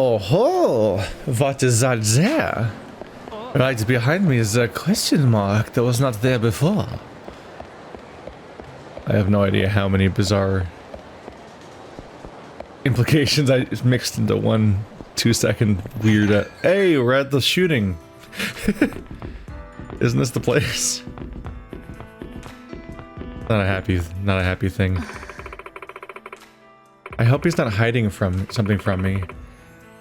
Oh ho! What is that there? Right behind me is a question mark that was not there before. I have no idea how many bizarre implications I mixed into one 2-second weird. Hey, we're at the shooting. Isn't this the place? Not a happy thing. I hope he's not hiding from something from me.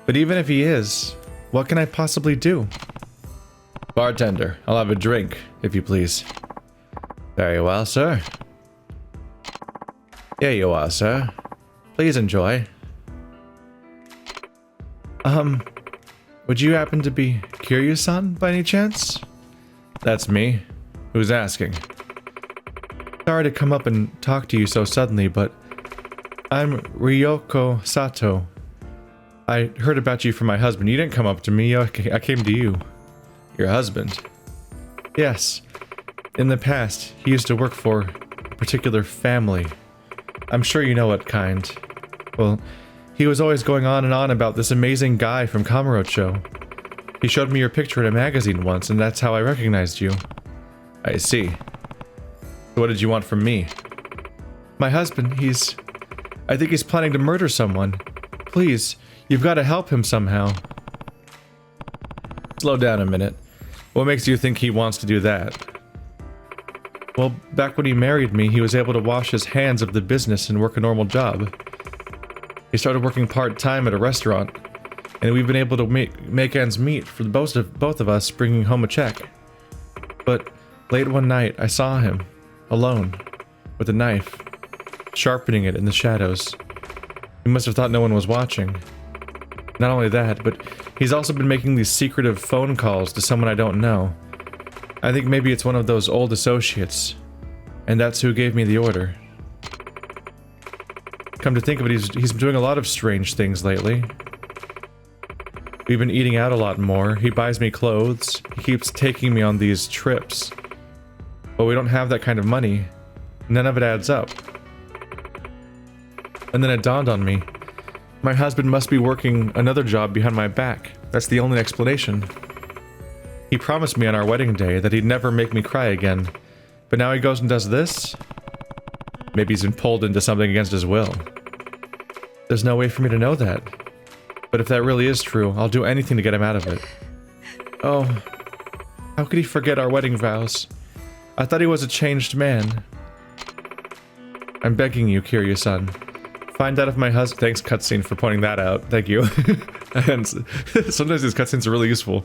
But even if he is, what can I possibly do? Bartender, I'll have a drink, if you please. Very well, sir. Here you are, sir. Please enjoy. Would you happen to be Kiryu-san by any chance? That's me. Who's asking? Sorry to come up and talk to you so suddenly, but I'm Ryoko Sato. I heard about you from my husband. You didn't come up to me, I came to you. Your husband? Yes. In the past, he used to work for a particular family. I'm sure you know what kind. Well, he was always going on and on about this amazing guy from Kamurocho. He showed me your picture in a magazine once, and that's how I recognized you. I see. So what did you want from me? My husband, I think he's planning to murder someone. Please, you've got to help him somehow. Slow down a minute. What makes you think he wants to do that? Well, back when he married me, he was able to wash his hands of the business and work a normal job. He started working part-time at a restaurant, and we've been able to make ends meet for both of us, bringing home a check. But late one night, I saw him, alone, with a knife, sharpening it in the shadows. He must have thought no one was watching. Not only that, but he's also been making these secretive phone calls to someone I don't know. I think maybe it's one of those old associates, and that's who gave me the order. Come to think of it, he's been doing a lot of strange things lately. We've been eating out a lot more, he buys me clothes, he keeps taking me on these trips. But we don't have that kind of money. None of it adds up. And then it dawned on me. My husband must be working another job behind my back. That's the only explanation. He promised me on our wedding day that he'd never make me cry again. But now he goes and does this? Maybe he's been pulled into something against his will. There's no way for me to know that. But if that really is true, I'll do anything to get him out of it. Oh, how could he forget our wedding vows? I thought he was a changed man. I'm begging you, Kiryu-san. Find out if my husband— Thanks, cutscene, for pointing that out. Thank you. And sometimes these cutscenes are really useful.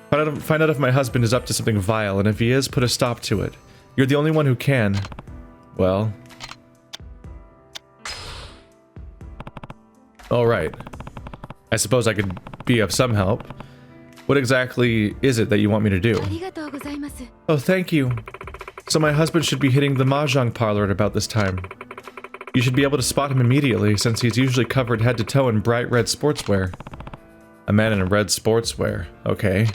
Find out if my husband is up to something vile, and if he is, put a stop to it. You're the only one who can. Well. Alright. I suppose I could be of some help. What exactly is it that you want me to do? Oh, thank you. So my husband should be hitting the mahjong parlor at about this time. You should be able to spot him immediately, since he's usually covered head to toe in bright red sportswear. A man in red sportswear. Okay.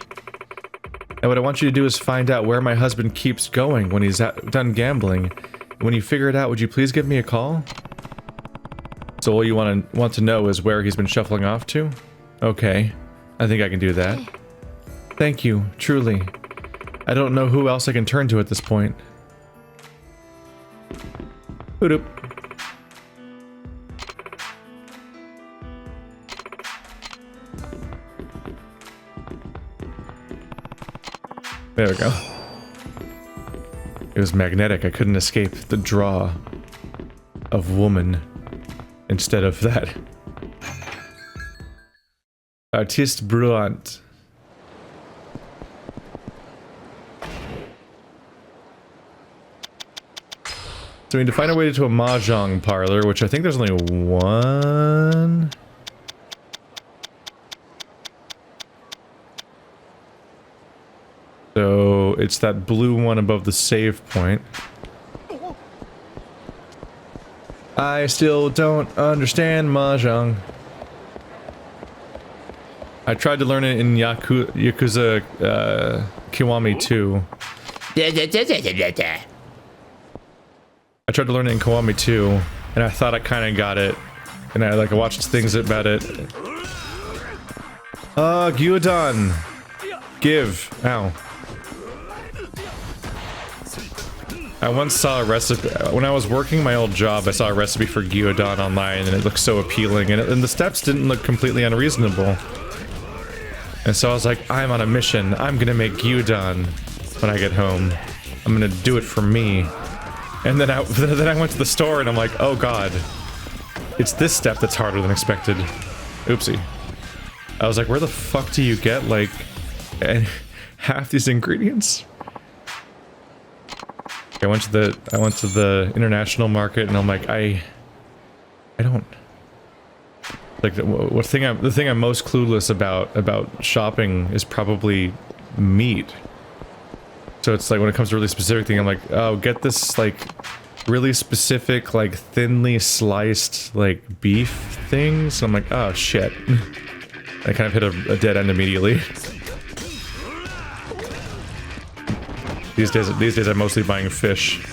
And what I want you to do is find out where my husband keeps going when he's done gambling. And when you figure it out, would you please give me a call? So all you want to know is where he's been shuffling off to? Okay. I think I can do that. Thank you, truly. I don't know who else I can turn to at this point. Boop. There we go. It was magnetic. I couldn't escape the draw of woman instead of that. Artiste brillante. So we need to find our way to a mahjong parlor, which I think there's only one. So it's that blue one above the save point. I still don't understand mahjong. I tried to learn it in Yakuza Kiwami 2. I tried to learn it in Kiwami 2, and I thought I kind of got it, and I like watched things about it. Gyudon! Give. Ow. I once saw a recipe, when I was working my old job, I saw a recipe for Gyudon online and it looked so appealing and the steps didn't look completely unreasonable. And so I was like, I'm on a mission, I'm gonna make Gyudon when I get home. I'm gonna do it for me. And then I went to the store and I'm like, oh god. It's this step that's harder than expected. Oopsie. I was like, where the fuck do you get, like, half these ingredients? I went to the international market and I'm like, I don't like the thing I'm most clueless about shopping is probably meat. So it's like when it comes to really specific thing, I'm like, oh, get this like really specific like thinly sliced like beef things. I'm like, oh shit. I kind of hit a dead end immediately. These days I'm mostly buying fish.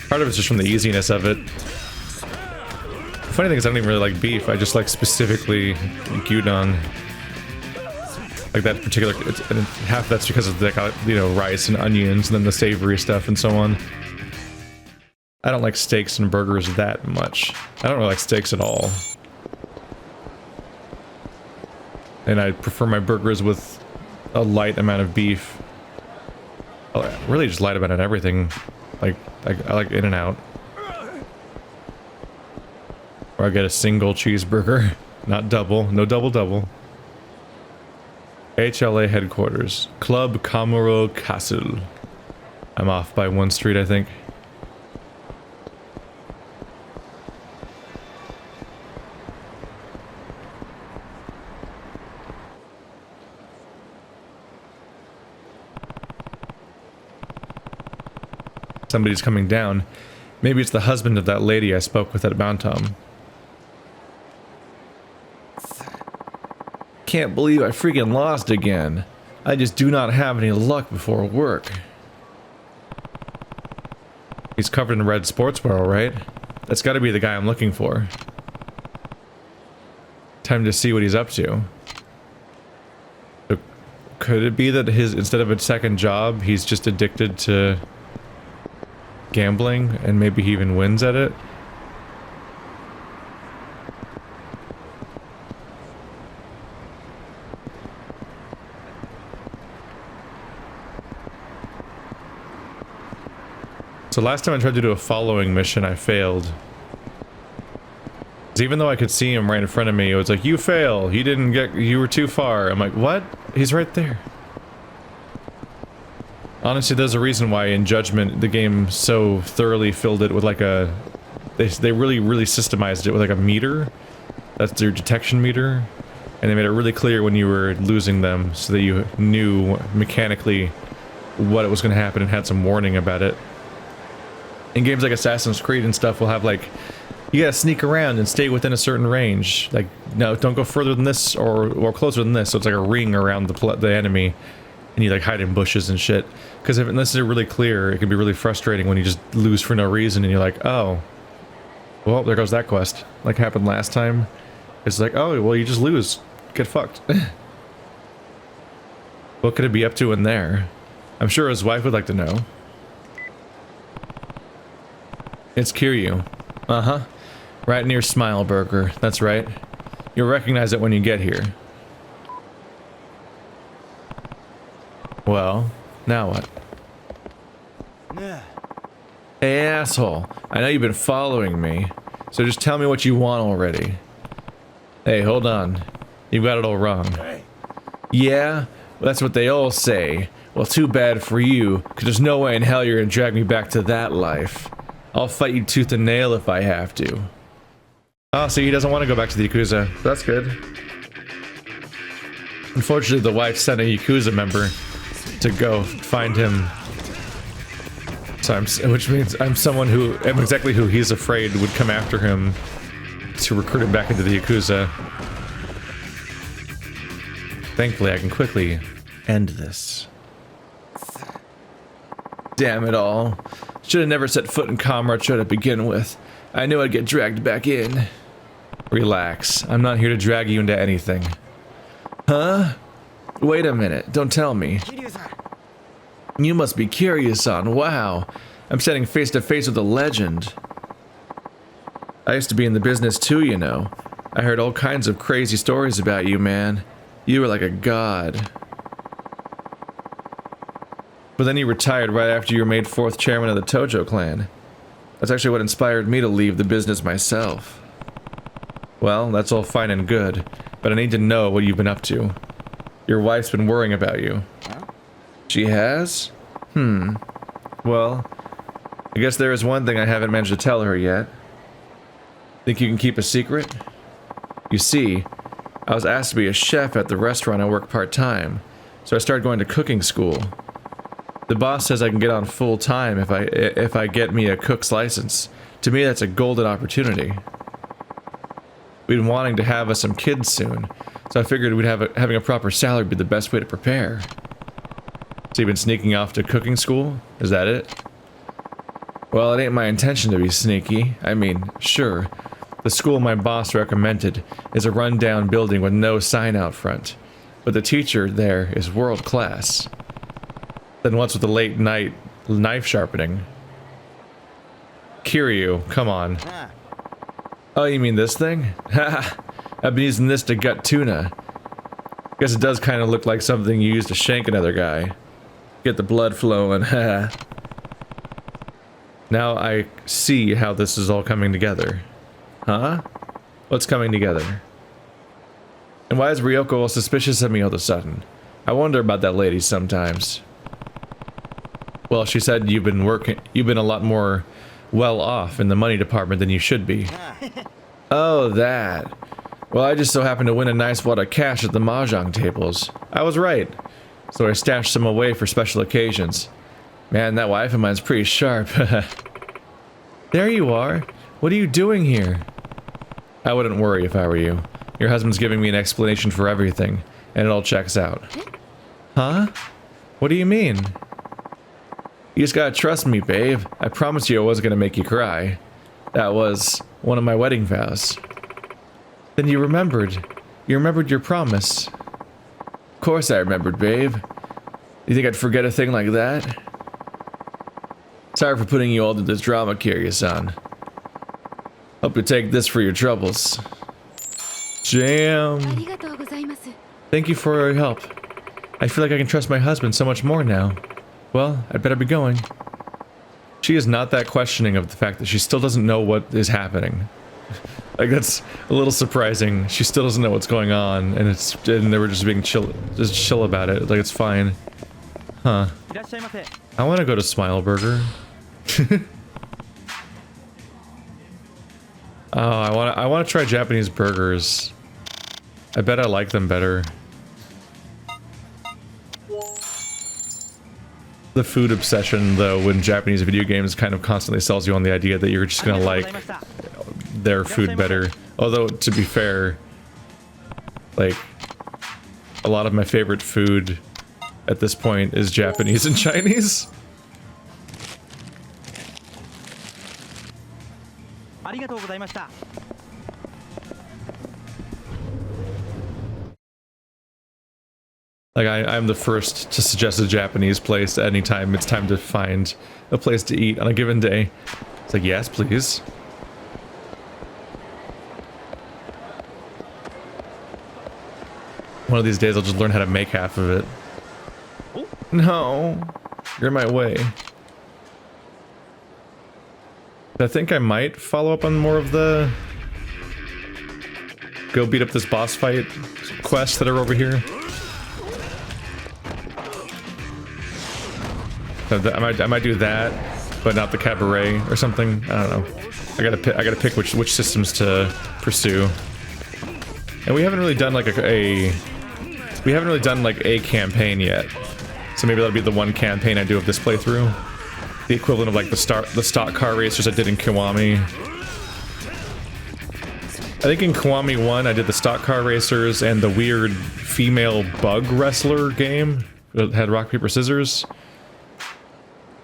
Part of it's just from the easiness of it. The funny thing is I don't even really like beef, I just like specifically gyudon. Like that particular, and half that's because of the, you know, rice and onions and then the savory stuff and so on. I don't like steaks and burgers that much. I don't really like steaks at all. And I prefer my burgers with a light amount of beef. Really just light amount of everything. Like, I like In-N-Out. Or I get a single cheeseburger. Not double. No double. HLA headquarters. Club Kamurocho. I'm off by 1 street, I think. Somebody's coming down. Maybe it's the husband of that lady I spoke with at Bantam. Can't believe I freaking lost again. I just do not have any luck before work. He's covered in red sportswear, alright? That's gotta be the guy I'm looking for. Time to see what he's up to. So could it be that instead of a second job, he's just addicted to gambling, and maybe he even wins at it? So last time I tried to do a following mission, I failed. 'Cause even though I could see him right in front of me, it was like, you fail, you were too far. I'm like, what? He's right there. Honestly, there's a reason why in Judgment the game so thoroughly filled it with like a... They really systemized it with like a meter. That's their detection meter. And they made it really clear when you were losing them so that you knew mechanically what it was going to happen and had some warning about it. In games like Assassin's Creed and stuff, we'll have like... You gotta sneak around and stay within a certain range. Like, no, don't go further than this or closer than this. So it's like a ring around the enemy. And you like hide in bushes and shit. Because unless they're really clear, it can be really frustrating when you just lose for no reason and you're like, oh. Well, there goes that quest. Like happened last time. It's like, oh, well, you just lose. Get fucked. What could it be up to in there? I'm sure his wife would like to know. It's Kiryu. Uh-huh. Right near Smile Burger. That's right. You'll recognize it when you get here. Well, now what? Hey, asshole. I know you've been following me, so just tell me what you want already. Hey, hold on. You've got it all wrong. Yeah? Well, that's what they all say. Well, too bad for you, because there's no way in hell you're gonna drag me back to that life. I'll fight you tooth and nail if I have to. Oh, so he doesn't want to go back to the Yakuza. That's good. Unfortunately, the wife sent a Yakuza member to go find him. So which means I'm exactly who he's afraid would come after him to recruit him back into the Yakuza. Thankfully, I can quickly end this. Damn it all. Should have never set foot in Kamurocho to begin with. I knew I'd get dragged back in. Relax. I'm not here to drag you into anything. Huh? Wait a minute. Don't tell me. You must be Kiryu-san. Wow. I'm standing face to face with a legend. I used to be in the business too, you know. I heard all kinds of crazy stories about you, man. You were like a god. But then you retired right after you were made 4th chairman of the Tojo clan. That's actually what inspired me to leave the business myself. Well, that's all fine and good, but I need to know what you've been up to. Your wife's been worrying about you. She has? Well, I guess there is one thing I haven't managed to tell her yet. Think you can keep a secret? You see, I was asked to be a chef at the restaurant I work part-time, so I started going to cooking school. The boss says I can get on full-time if I get me a cook's license. To me, that's a golden opportunity. We've been wanting to have us some kids soon, so I figured having a proper salary would be the best way to prepare. So you've been sneaking off to cooking school? Is that it? Well, it ain't my intention to be sneaky. I mean, sure. The school my boss recommended is a run-down building with no sign out front, but the teacher there is world-class. Then what's with the late-night knife sharpening? Kiryu, come on. Oh, you mean this thing? Haha, I've been using this to gut tuna. Guess it does kind of look like something you use to shank another guy. Get the blood flowing, haha. Now I see how this is all coming together. Huh? What's coming together? And why is Ryoko all suspicious of me all of a sudden? I wonder about that lady sometimes. Well, she said you've been a lot more well off in the money department than you should be. Oh, that. Well, I just so happened to win a nice wad of cash at the mahjong tables. I was right. So I stashed some away for special occasions. Man, that wife of mine's pretty sharp. There you are. What are you doing here? I wouldn't worry if I were you. Your husband's giving me an explanation for everything, and it all checks out. Huh? What do you mean? You just gotta trust me, babe. I promised you I wasn't gonna make you cry. That was one of my wedding vows. Then you remembered. You remembered your promise. Of course I remembered, babe. You think I'd forget a thing like that? Sorry for putting you all through this drama, Kiryu-san. Hope you take this for your troubles. Jam. Thank you for your help. I feel like I can trust my husband so much more now. Well, I'd better be going. She is not that questioning of the fact that she still doesn't know what is happening. Like, that's a little surprising. She still doesn't know what's going on, and they were just being chill about it. Like, it's fine. Huh. I want to go to Smile Burger. Oh, I want to try Japanese burgers. I bet I like them better. The food obsession, though, in Japanese video games kind of constantly sells you on the idea that you're just gonna like their food better. Although, to be fair, like, a lot of my favorite food at this point is Japanese and Chinese. Like, I'm the first to suggest a Japanese place anytime it's time to find a place to eat on a given day. It's like, yes, please. One of these days I'll just learn how to make half of it. No, you're in my way. I think I might follow up on more of the go beat up this boss fight quests that are over here. I might do that, but not the cabaret or something. I don't know. I gotta pick which systems to pursue. And we haven't really done like a campaign yet. So maybe that'll be the one campaign I do of this playthrough. The equivalent of like the stock car racers I did in Kiwami. I think in Kiwami 1 I did the stock car racers and the weird female bug wrestler game that had rock, paper, scissors.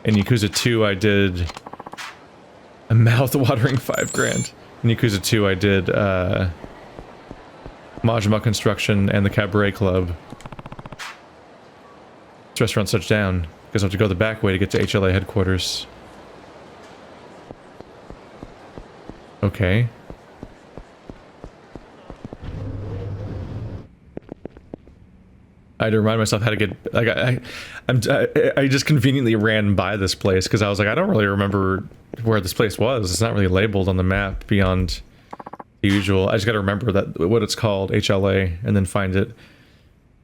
In Yakuza 2, I did a mouth-watering 5 grand. In Yakuza 2, I did Majima Construction and the Cabaret Club. This restaurant's shut down because I have to go the back way to get to HLA headquarters. Okay. I had to remind myself how to get, like, I just conveniently ran by this place because I was like, I don't really remember where this place was. It's not really labeled on the map beyond the usual. I just got to remember that what it's called, HLA, and then find it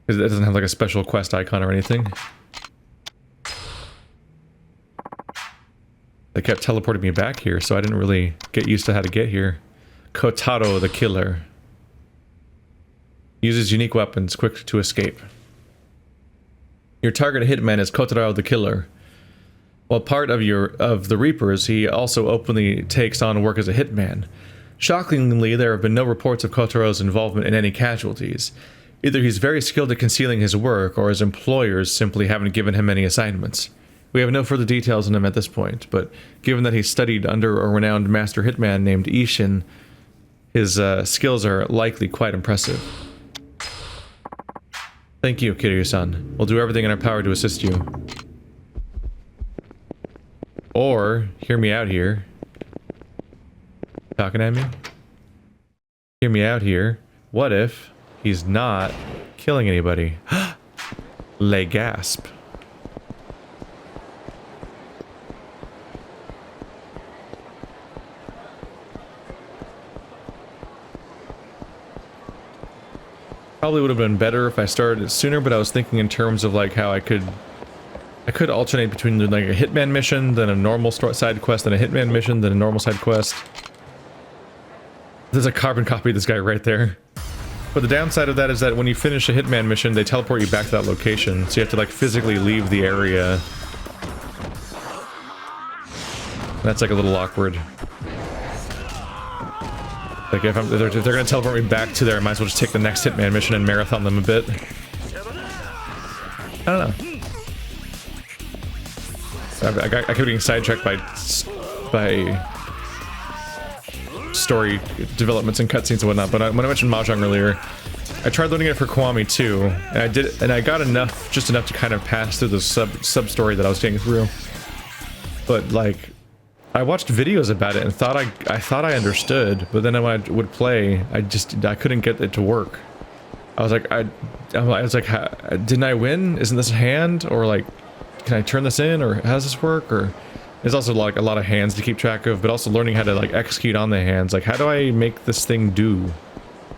because it doesn't have like a special quest icon or anything. They kept teleporting me back here, so I didn't really get used to how to get here. Kotaro the Killer uses unique weapons, quick to escape. Your target hitman is Kotaro the Killer. While part of the Reapers, he also openly takes on work as a hitman. Shockingly, there have been no reports of Kotaro's involvement in any casualties. Either he's very skilled at concealing his work, or his employers simply haven't given him any assignments. We have no further details on him at this point, but given that he studied under a renowned master hitman named Ishin, his skills are likely quite impressive. Thank you, Kiryu-san. We'll do everything in our power to assist you. Or, hear me out here. Talking at me? Hear me out here. What if he's not killing anybody? Les gasp. Probably would have been better if I started it sooner, but I was thinking in terms of like how I could alternate between like a hitman mission, then a normal side quest, then a hitman mission, then a normal side quest. There's a carbon copy of this guy right there. But the downside of that is that when you finish a hitman mission, they teleport you back to that location, so you have to like physically leave the area. That's like a little awkward. Like if they're gonna teleport me back to there, I might as well just take the next hitman mission and marathon them a bit. I don't know. I kept getting sidetracked by story developments and cutscenes and whatnot. But when I mentioned Mahjong earlier, I tried loading it for Kiwami too, and I did, and I got enough, just enough to kind of pass through the sub story that I was taking through. But like, I watched videos about it and thought I thought I understood, but then when I would play, I couldn't get it to work. I was like, didn't I win? Isn't this a hand? Or like, can I turn this in? Or how does this work? Or there's also like a lot of hands to keep track of, but also learning how to like execute on the hands. Like, how do I make this thing do?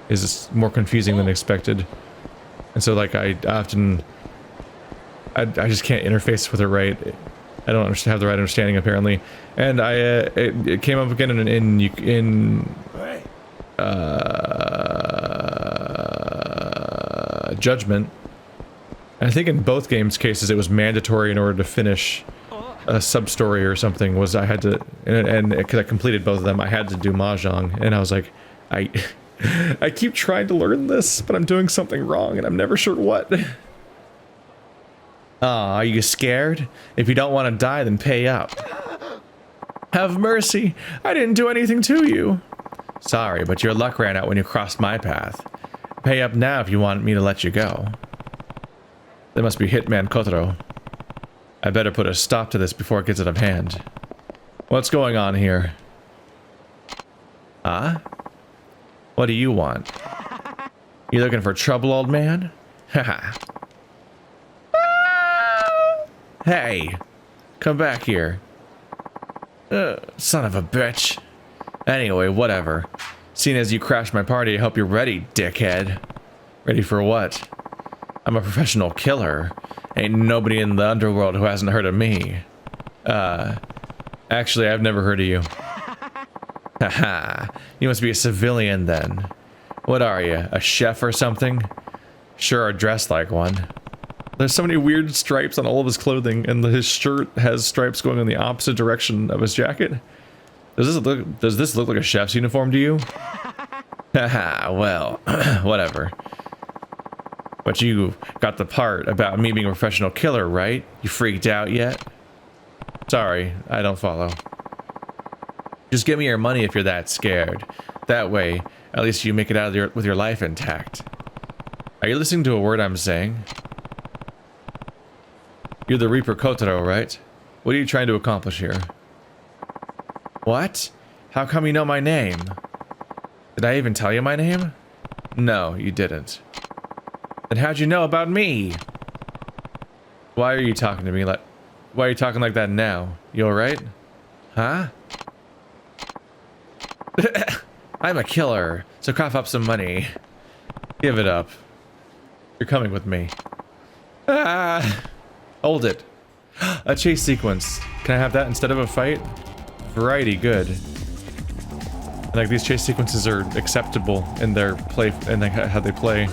Is more confusing than expected. And so like I just can't interface with it right. I don't have the right understanding apparently, and it came up again in Judgment. And I think in both games cases it was mandatory in order to finish a sub story or something. Was I had to, and because I completed both of them, I had to do Mahjong, and I was like, I keep trying to learn this, but I'm doing something wrong, and I'm never sure what. Aw, are you scared? If you don't want to die, then pay up. Have mercy. I didn't do anything to you. Sorry, but your luck ran out when you crossed my path. Pay up now if you want me to let you go. There must be Hitman Kotaro. I better put a stop to this before it gets out of hand. What's going on here? Huh? What do you want? You looking for trouble, old man? Haha. Hey, come back here. Son of a bitch. Anyway, whatever. Seeing as you crashed my party, I hope you're ready, dickhead. Ready for what? I'm a professional killer. Ain't nobody in the underworld who hasn't heard of me. Actually, I've never heard of you. Haha, you must be a civilian then. What are you, a chef or something? Sure are dressed like one. There's so many weird stripes on all of his clothing, and his shirt has stripes going in the opposite direction of his jacket. Does this look like a chef's uniform to you? Haha, well, whatever. But you got the part about me being a professional killer, right? You freaked out yet? Sorry, I don't follow. Just give me your money if you're that scared. That way, at least you make it out of with your life intact. Are you listening to a word I'm saying? You're the Reaper Kotaro, right? What are you trying to accomplish here? What? How come you know my name? Did I even tell you my name? No, you didn't. Then how'd you know about me? Why are you talking to me like... Why are you talking like that now? You alright? Huh? I'm a killer, so cough up some money. Give it up. You're coming with me. Ah! Hold it. A chase sequence. Can I have that instead of a fight? Variety, good. Like, these chase sequences are acceptable in their play, and like how they play.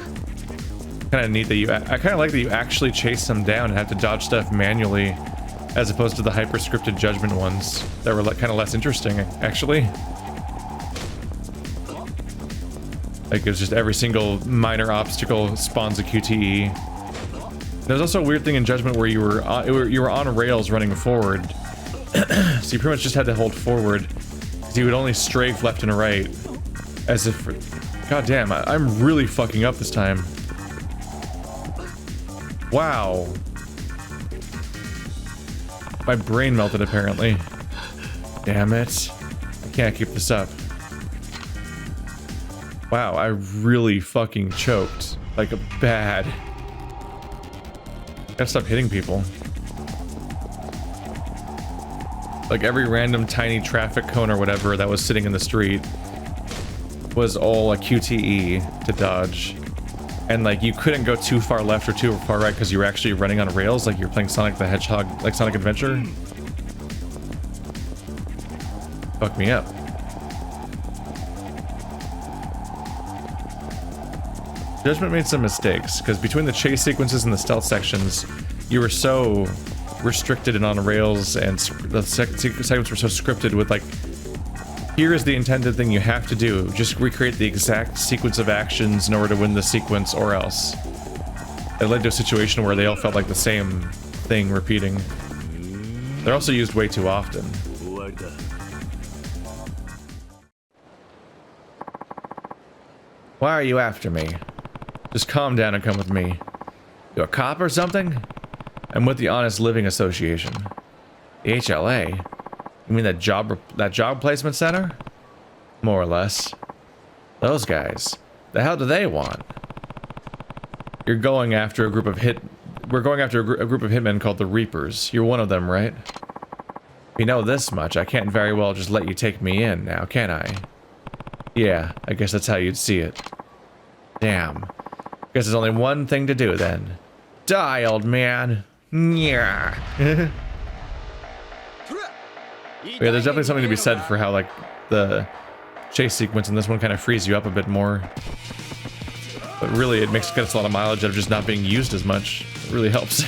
Kind of neat that you... I kind of like that you actually chase them down and have to dodge stuff manually, as opposed to the hyper-scripted judgment ones that were like, kind of less interesting, actually. Like, it's just every single minor obstacle spawns a QTE. There's also a weird thing in Judgment where you were on rails running forward, so you pretty much just had to hold forward, because you would only strafe left and right, as if... God damn, I'm really fucking up this time. Wow. My brain melted, apparently. Damn it. I can't keep this up. Wow, I really fucking choked. Like a bad. Gotta stop hitting people. Like every random tiny traffic cone or whatever that was sitting in the street was all a QTE to dodge. And like you couldn't go too far left or too far right because you were actually running on rails, like you're playing Sonic the Hedgehog, like Sonic Adventure. Fuck me up. Judgment made some mistakes, because between the chase sequences and the stealth sections, you were so restricted and on rails, and the segments were so scripted with like, here is the intended thing you have to do, just recreate the exact sequence of actions in order to win the sequence, or else. It led to a situation where they all felt like the same thing repeating. They're also used way too often. Why are you after me? Just calm down and come with me. You a cop or something? I'm with the Honest Living Association. The HLA? You mean that job placement center? More or less. Those guys. The hell do they want? You're going after a group of We're going after a group of hitmen called the Reapers. You're one of them, right? If you know this much, I can't very well just let you take me in now, can I? Yeah, I guess that's how you'd see it. Damn. Guess there's only one thing to do then. Die, old man. Yeah. Yeah, there's definitely something to be said for how, like, the chase sequence in this one kind of frees you up a bit more. But really, it gets a lot of mileage out of just not being used as much. It really helps.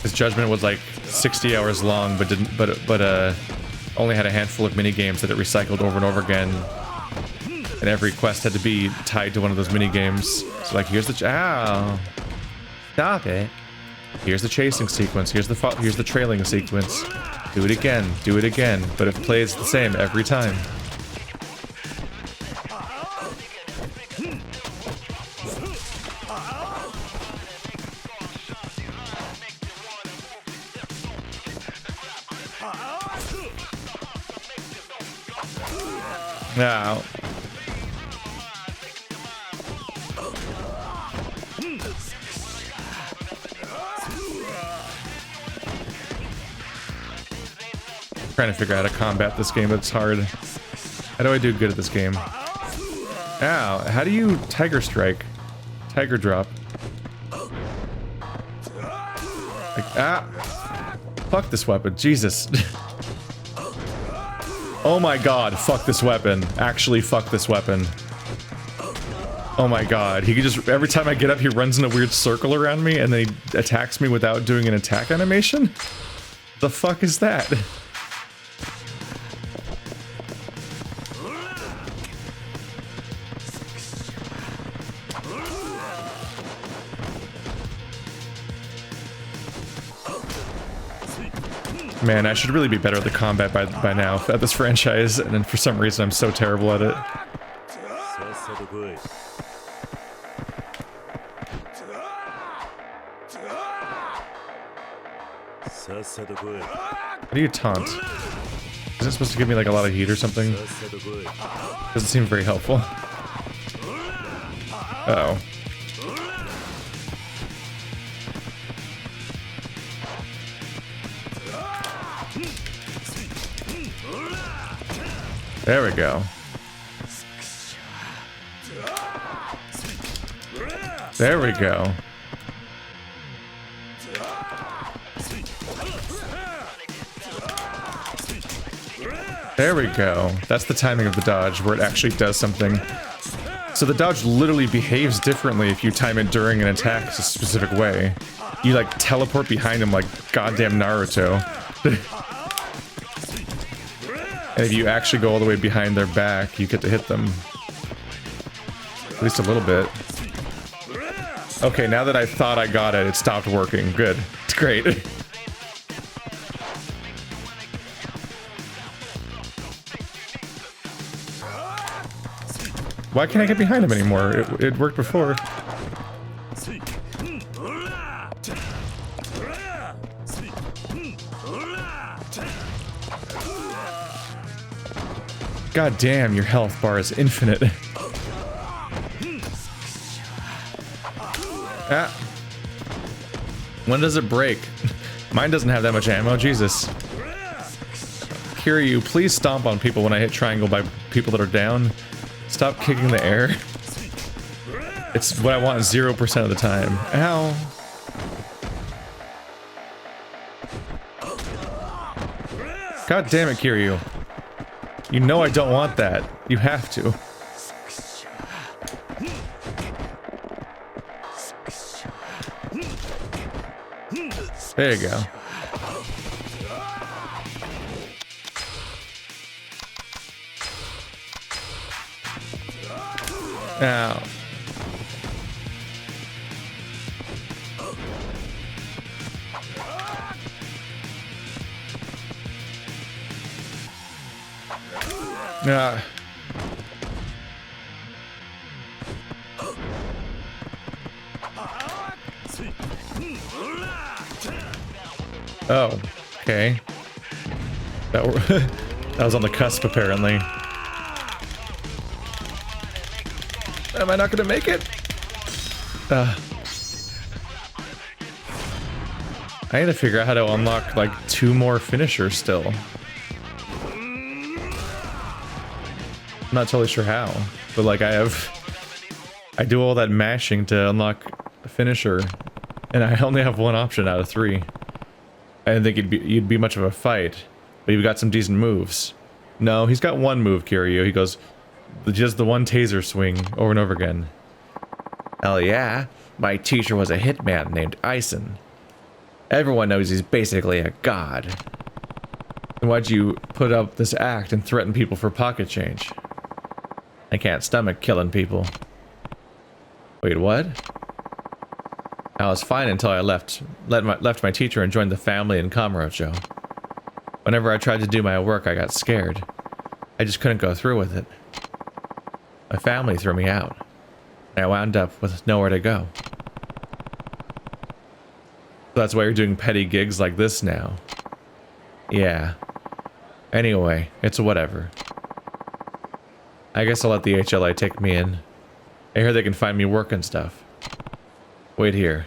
His Judgment was like 60 hours long, but only had a handful of mini games that it recycled over and over again. And every quest had to be tied to one of those mini games. So like, here's the ow, stop it. Here's the chasing sequence. Here's the trailing sequence. Do it again. Do it again. But it plays the same every time. Now. Trying to figure out how to combat this game, but it's hard. How do I do good at this game? Ow, how do you Tiger Strike? Tiger Drop. Like, ah! Fuck this weapon, Jesus. Oh my god, fuck this weapon. Actually, fuck this weapon. Oh my god, he can just, every time I get up, he runs in a weird circle around me and then he attacks me without doing an attack animation? The fuck is that? Man, I should really be better at the combat by now at this franchise, and then for some reason I'm so terrible at it. How do you taunt? Is it supposed to give me like a lot of heat or something? Doesn't seem very helpful. Uh-oh. There we go. There we go. There we go. That's the timing of the dodge where it actually does something. So the dodge literally behaves differently if you time it during an attack a specific way. You like teleport behind him like goddamn Naruto. And if you actually go all the way behind their back, you get to hit them. At least a little bit. Okay, now that I thought I got it, it stopped working. Good. It's great. Why can't I get behind him anymore? It worked before. God damn, your health bar is infinite. Ah. When does it break? Mine doesn't have that much ammo, Jesus. Kiryu, please stomp on people when I hit triangle by people that are down. Stop kicking the air. It's what I want 0% of the time. Ow. God damn it, Kiryu. You know I don't want that. You have to. There you go. Ow. Ah. Oh, okay. That was on the cusp, apparently. Am I not gonna make it? I need to figure out how to unlock like 2 more finishers still. I'm not totally sure how, but like I do all that mashing to unlock a finisher, and I only have 1 option out of 3. I didn't think you'd be much of a fight, but you've got some decent moves. No, he's got 1 move, Kiryu. He goes just the 1 taser swing over and over again. Hell yeah, my teacher was a hitman named Ison. Everyone knows he's basically a god. Then why'd you put up this act and threaten people for pocket change? I can't stomach killing people. Wait, what? I was fine until I left my teacher and joined the family in Kamurocho. Whenever I tried to do my work, I got scared. I just couldn't go through with it. My family threw me out, and I wound up with nowhere to go. So that's why you're doing petty gigs like this now. Yeah. Anyway, it's whatever. I guess I'll let the HLA take me in. I hear they can find me work and stuff. Wait here.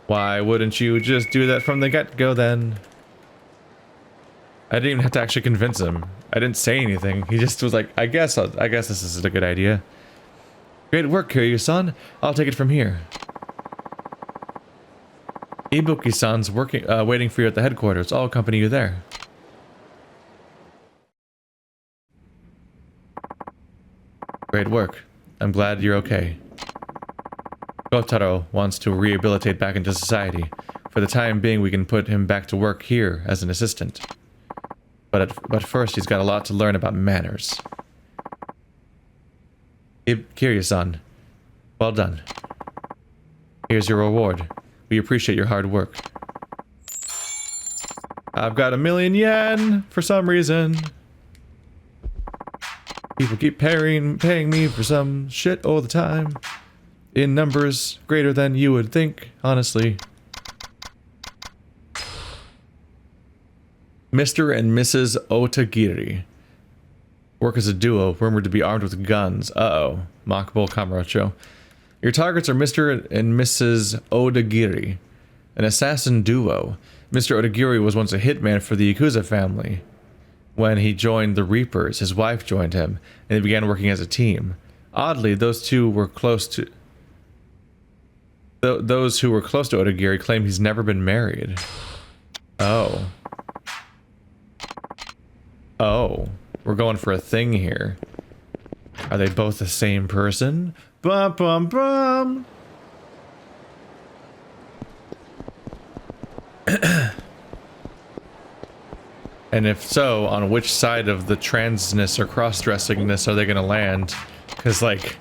Why wouldn't you just do that from the get-go then? I didn't even have to actually convince him. I didn't say anything. He just was like, I guess this is a good idea. Great work, Kiryu-san. I'll take it from here. Ibuki-san's waiting for you at the headquarters. I'll accompany you there. Great work. I'm glad you're okay. Kotaro wants to rehabilitate back into society. For the time being, we can put him back to work here as an assistant. But first, he's got a lot to learn about manners. Kiryu-san, well done. Here's your reward. We appreciate your hard work. I've got 1,000,000 yen for some reason. People keep paying me for some shit all the time. In numbers greater than you would think, honestly. Mr. and Mrs. Otagiri. Work as a duo, rumored to be armed with guns. Uh-oh. Mockable Kamurocho. Your targets are Mr. and Mrs. Odagiri, an assassin duo. Mr. Odagiri was once a hitman for the Yakuza family. When he joined the Reapers, his wife joined him, and they began working as a team. Oddly, those two were close to... Those who were close to Odagiri claim he's never been married. Oh. Oh. We're going for a thing here. Are they both the same person? Bum bum bum! And if so, on which side of the transness or cross-dressingness are they gonna land? Because, like,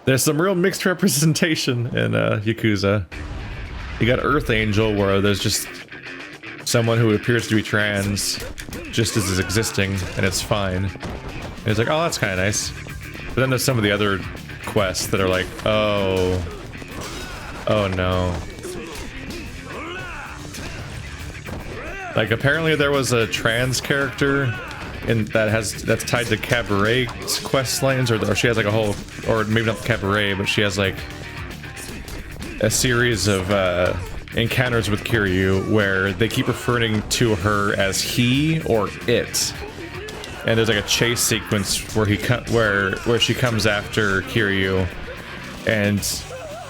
there's some real mixed representation in Yakuza. You got Earth Angel, where there's just someone who appears to be trans, just as is existing, and it's fine. And it's like, oh, that's kind of nice. But then there's some of the other quests that are like, oh no. Like, apparently there was a trans character that's tied to Cabaret's quest lines, or she has like a whole, or maybe not the Cabaret, but she has like a series of encounters with Kiryu where they keep referring to her as he or it. And there's like a chase sequence where where she comes after Kiryu and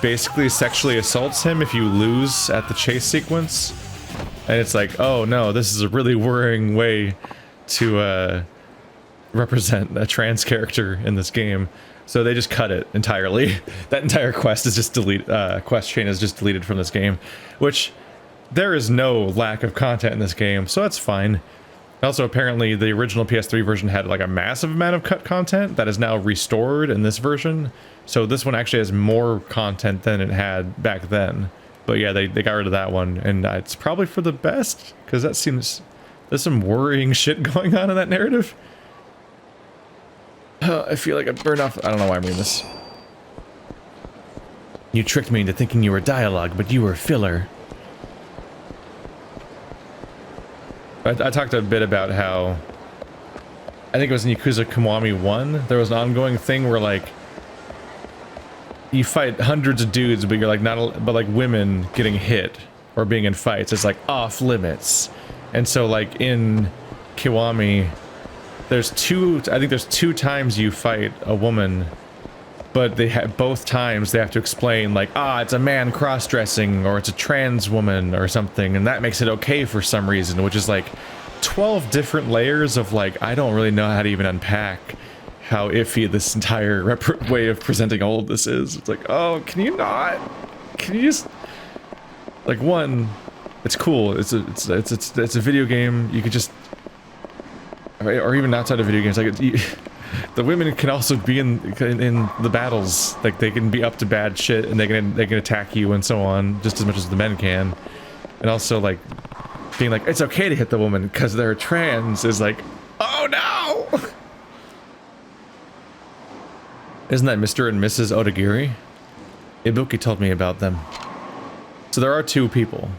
basically sexually assaults him if you lose at the chase sequence. And it's like, oh no, this is a really worrying way to represent a trans character in this game. So they just cut it entirely. That entire quest is just quest chain is just deleted from this game, which there is no lack of content in this game, so that's fine. Also, apparently the original PS3 version had like a massive amount of cut content that is now restored in this version. So this one actually has more content than it had back then. But yeah, they got rid of that one, and it's probably for the best, because that seems... there's some worrying shit going on in that narrative. I feel like I burned off... I don't know why I'm reading this. You tricked me into thinking you were dialogue, but you were filler. I talked a bit about how... I think it was in Yakuza Kiwami 1, there was an ongoing thing where, like, you fight hundreds of dudes, but you're like but like women getting hit or being in fights is like off limits. And so like in Kiwami, I think there's two times you fight a woman, but they have both times they have to explain like, it's a man cross-dressing or it's a trans woman or something, and that makes it okay for some reason, which is like 12 different layers of like, I don't really know how to even unpack how iffy this entire way of presenting all of this is. It's like, oh, can you just like, one, it's cool. It's a video game. You could just, or even outside of video games, like the women can also be in the battles. Like they can be up to bad shit and they can attack you and so on just as much as the men can. And also like being like, it's okay to hit the woman because they're trans is like, oh no. Isn't that Mr. and Mrs. Odagiri? Ibuki told me about them. So there are two people.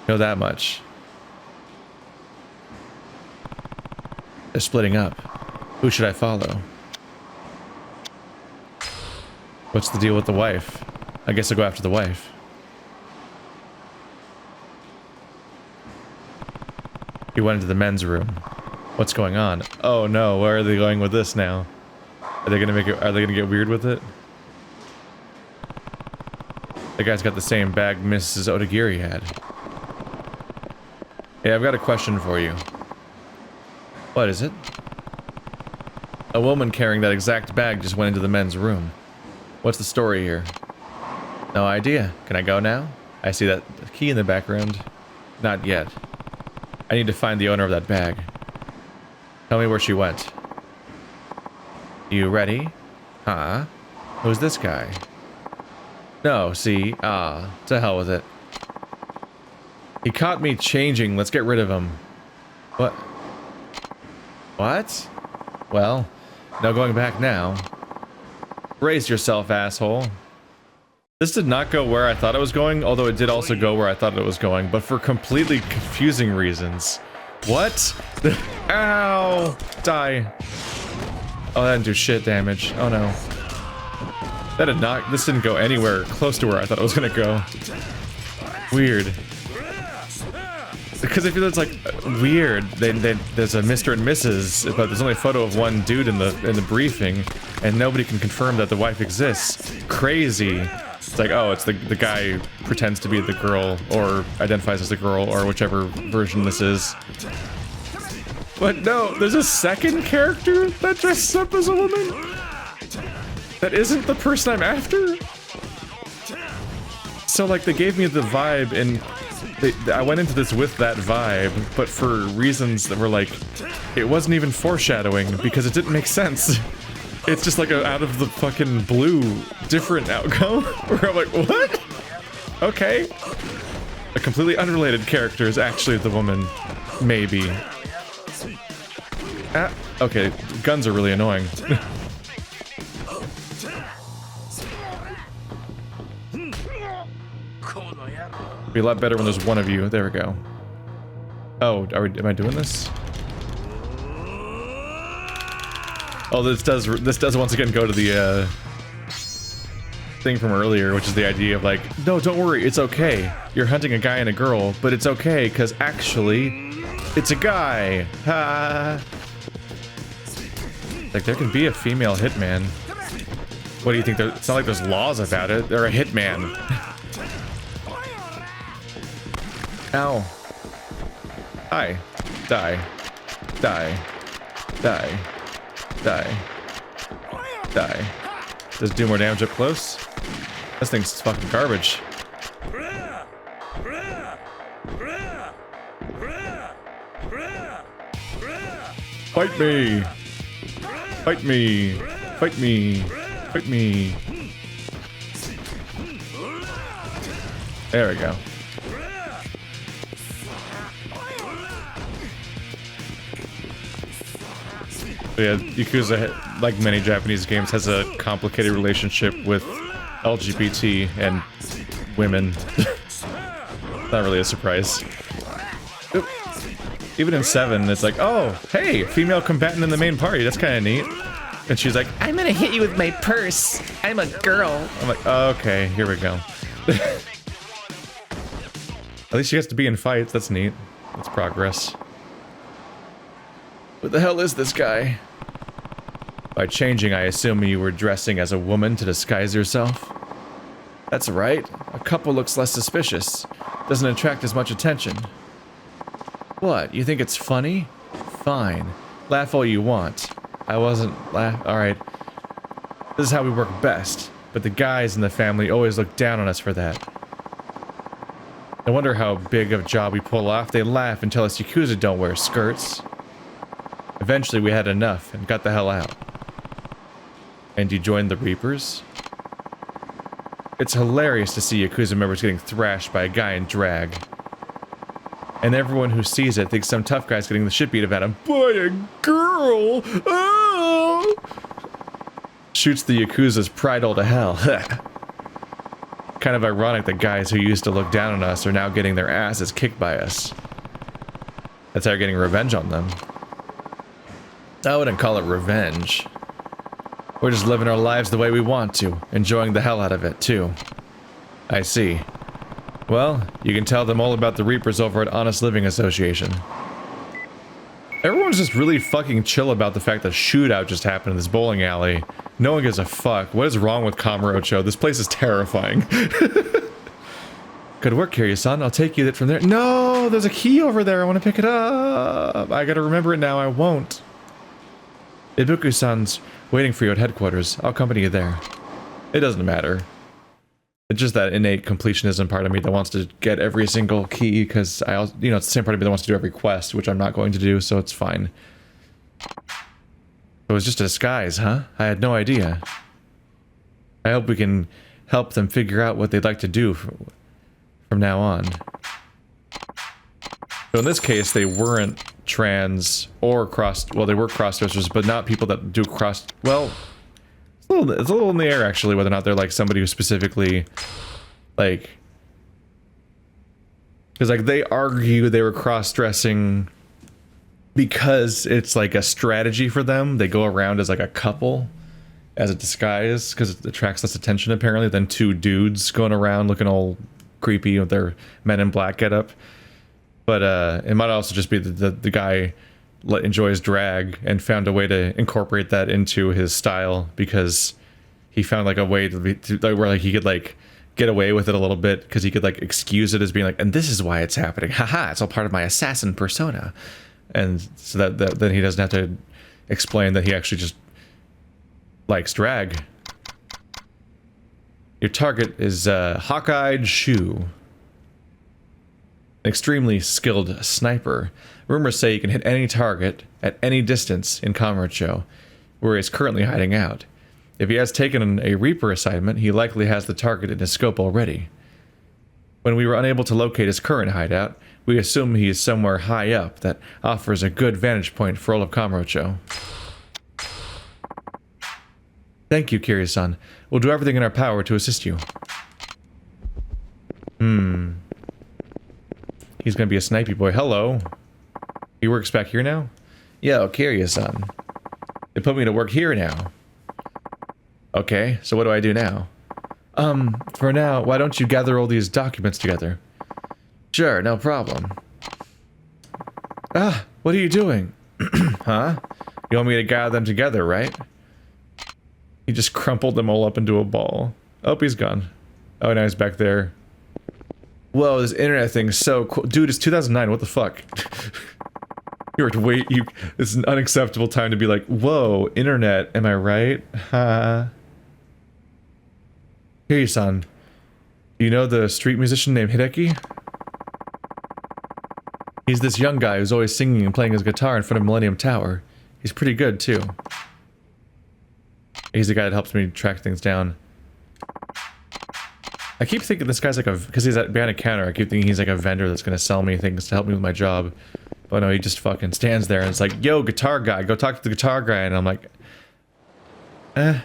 Know that much. They're splitting up. Who should I follow? What's the deal with the wife? I guess I'll go after the wife. He went into the men's room. What's going on? Oh no, where are they going with this now? Are they gonna get weird with it? The guy's got the same bag Mrs. Odagiri had. Hey, I've got a question for you. What is it? A woman carrying that exact bag just went into the men's room. What's the story here? No idea. Can I go now? I see that key in the background. Not yet. I need to find the owner of that bag. Tell me where she went. You ready? Huh? Who's this guy? No, see? To hell with it. He caught me changing. Let's get rid of him. What? What? Well, no going back now. Brace yourself, asshole. This did not go where I thought it was going, although it did also go where I thought it was going, but for completely confusing reasons. What? Ow! Die. Oh, that didn't do shit damage. Oh no. That did not- this didn't go anywhere close to where I thought it was gonna go. Weird. Because I feel it's like weird. There's a Mr. and Mrs., but there's only a photo of one dude in the briefing, and nobody can confirm that the wife exists. Crazy. It's like, oh, it's the guy who pretends to be the girl, or identifies as the girl, or whichever version this is. But no, there's a second character that dresses up as a woman? That isn't the person I'm after? So like, they gave me the vibe, and I went into this with that vibe, but for reasons that were like, it wasn't even foreshadowing, because it didn't make sense. It's just like a out of the fucking blue, different outcome, where I'm like, what? Okay. A completely unrelated character is actually the woman. Maybe. Ah, okay, guns are really annoying. Be a lot better when there's one of you. There we go. Oh, am I doing this? Oh, this does once again go to the thing from earlier, which is the idea of like, no, don't worry, it's okay. You're hunting a guy and a girl, but it's okay because actually, it's a guy. Ha. Like there can be a female hitman. What do you think? It's not like there's laws about it. They're a hitman. Ow. Hi. Die. Die. Die. Die. Die. Does it do more damage up close? This thing's fucking garbage. Fight me! Fight me! Fight me! Fight me! There we go. Yeah, Yakuza, like many Japanese games, has a complicated relationship with LGBT and women. Not really a surprise. Oop. Even in 7, it's like, oh, hey, female combatant in the main party, that's kind of neat. And she's like, I'm gonna hit you with my purse. I'm a girl. I'm like, oh, okay, here we go. At least she gets to be in fights, that's neat. That's progress. What the hell is this guy? By changing, I assume you were dressing as a woman to disguise yourself? That's right. A couple looks less suspicious. Doesn't attract as much attention. What, you think it's funny? Fine. Laugh all you want. I wasn't alright. This is how we work best, but the guys in the family always look down on us for that. I wonder how big of a job we pull off. They laugh and tell us Yakuza don't wear skirts. Eventually we had enough and got the hell out. And you joined the Reapers? It's hilarious to see Yakuza members getting thrashed by a guy in drag. And everyone who sees it thinks some tough guy's getting the shit beat out of him. By a girl! Oh! Shoots the Yakuza's pride all to hell. Kind of ironic that guys who used to look down on us are now getting their asses kicked by us. That's how you're getting revenge on them. I wouldn't call it revenge. We're just living our lives the way we want to, enjoying the hell out of it, too. I see. Well, you can tell them all about the Reapers over at Honest Living Association. Everyone's just really fucking chill about the fact that a shootout just happened in this bowling alley. No one gives a fuck. What is wrong with Kamurocho? This place is terrifying. Good work, Kiryu-san. I'll take you from there. No, there's a key over there. I want to pick it up. I gotta remember it now. I won't. Ibuku-san's waiting for you at headquarters. I'll accompany you there. It doesn't matter. It's just that innate completionism part of me that wants to get every single key, because I also, you know, it's the same part of me that wants to do every quest, which I'm not going to do, so it's fine. It was just a disguise, huh? I had no idea. I hope we can help them figure out what they'd like to do from now on. So in this case, they weren't trans or cross. Well, they were cross-dressers, but not people that do cross. Well, it's a little in the air actually, whether or not they're like somebody who specifically, like, because like they argue they were cross-dressing because it's like a strategy for them. They go around as like a couple, as a disguise, because it attracts less attention apparently than two dudes going around looking all creepy with their Men in Black getup. But it might also just be the guy enjoys drag and found a way to incorporate that into his style because he found like a way where like he could like get away with it a little bit because he could like excuse it as being like, and this is why it's happening. Haha, it's all part of my assassin persona. And so that then he doesn't have to explain that he actually just likes drag. Your target is Hawk-Eyed Shu. An extremely skilled sniper. Rumors say you can hit any target at any distance in Kamurocho, where he is currently hiding out. If he has taken a Reaper assignment, he likely has the target in his scope already. When we were unable to locate his current hideout, we assume he is somewhere high up that offers a good vantage point for all of Kamurocho. Thank you, Kiryu-san. We'll do everything in our power to assist you. He's gonna be a snipey boy. Hello. He works back here now? Yo, Kiryu-san. They put me to work here now. Okay, so what do I do now? For now, why don't you gather all these documents together? Sure, no problem. Ah, what are you doing? Huh? You want me to gather them together, right? He just crumpled them all up into a ball. Oh, he's gone. Oh, now he's back there. Whoa, this internet thing's so cool. Dude, it's 2009, what the fuck? It's an unacceptable time to be like, whoa, internet, am I right? Huh? Kiryu-san, do you know the street musician named Hideki? He's this young guy who's always singing and playing his guitar in front of Millennium Tower. He's pretty good, too. He's the guy that helps me track things down. I keep thinking this guy's like because he's behind a counter, I keep thinking he's like a vendor that's gonna sell me things to help me with my job. But no, he just fucking stands there and it's like, yo, guitar guy, go talk to the guitar guy. And I'm like, I'm